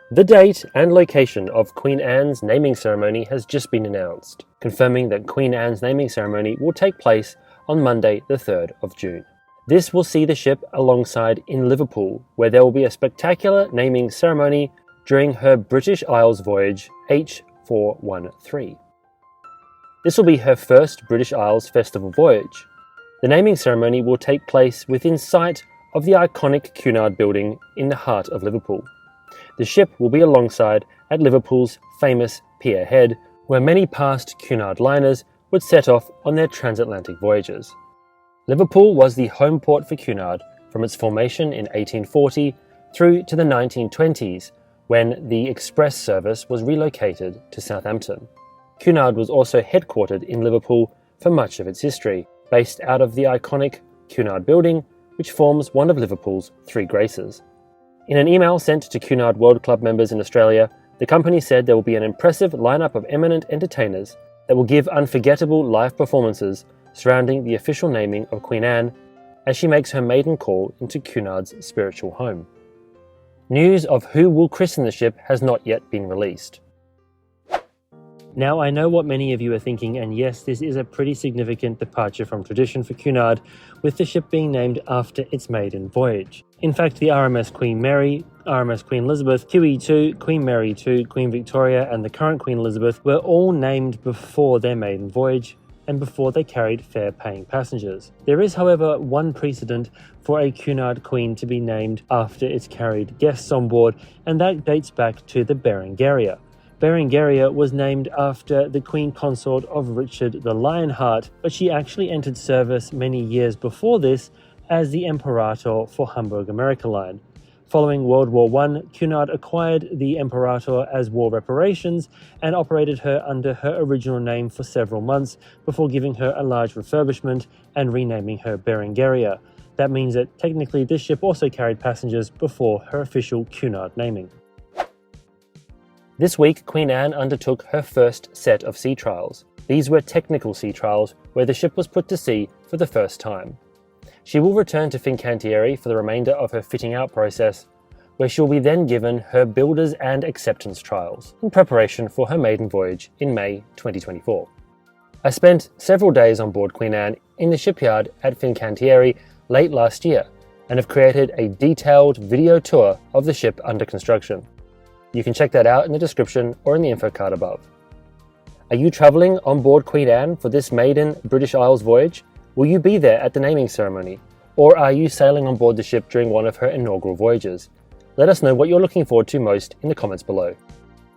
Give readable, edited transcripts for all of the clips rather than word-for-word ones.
The date and location of Queen Anne's naming ceremony has just been announced, confirming that Queen Anne's naming ceremony will take place on Monday the 3rd of June. This will see the ship alongside in Liverpool, where there will be a spectacular naming ceremony during her British Isles voyage H413. This will be her first British Isles festival voyage. The naming ceremony will take place within sight of the iconic Cunard building in the heart of Liverpool. The ship will be alongside at Liverpool's famous Pier Head, where many past Cunard liners would set off on their transatlantic voyages. Liverpool was the home port for Cunard from its formation in 1840 through to the 1920s, when the express service was relocated to Southampton. Cunard was also headquartered in Liverpool for much of its history, based out of the iconic Cunard building, which forms one of Liverpool's three graces. In an email sent to Cunard World Club members in Australia, the company said there will be an impressive lineup of eminent entertainers that will give unforgettable live performances surrounding the official naming of Queen Anne as she makes her maiden call into Cunard's spiritual home. News of who will christen the ship has not yet been released. Now, I know what many of you are thinking, and yes, this is a pretty significant departure from tradition for Cunard, with the ship being named after its maiden voyage. In fact, the RMS Queen Mary, RMS Queen Elizabeth, QE2, Queen Mary II, Queen Victoria, and the current Queen Elizabeth were all named before their maiden voyage and before they carried fare-paying passengers. There is, however, one precedent for a Cunard Queen to be named after its carried guests on board, and that dates back to the Berengaria. Berengaria was named after the Queen Consort of Richard the Lionheart, but she actually entered service many years before this as the Imperator for Hamburg America Line. Following World War I, Cunard acquired the Imperator as war reparations and operated her under her original name for several months before giving her a large refurbishment and renaming her Berengaria. That means that technically this ship also carried passengers before her official Cunard naming. This week, Queen Anne undertook her first set of sea trials. These were technical sea trials where the ship was put to sea for the first time. She will return to Fincantieri for the remainder of her fitting out process, where she will be then given her builders and acceptance trials in preparation for her maiden voyage in May 2024. I spent several days on board Queen Anne in the shipyard at Fincantieri late last year and have created a detailed video tour of the ship under construction. You can check that out in the description or in the info card above. Are you travelling on board Queen Anne for this maiden British Isles voyage? Will you be there at the naming ceremony? Or are you sailing on board the ship during one of her inaugural voyages? Let us know what you're looking forward to most in the comments below.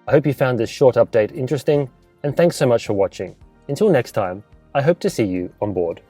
I hope you found this short update interesting, and thanks so much for watching. Until next time, I hope to see you on board.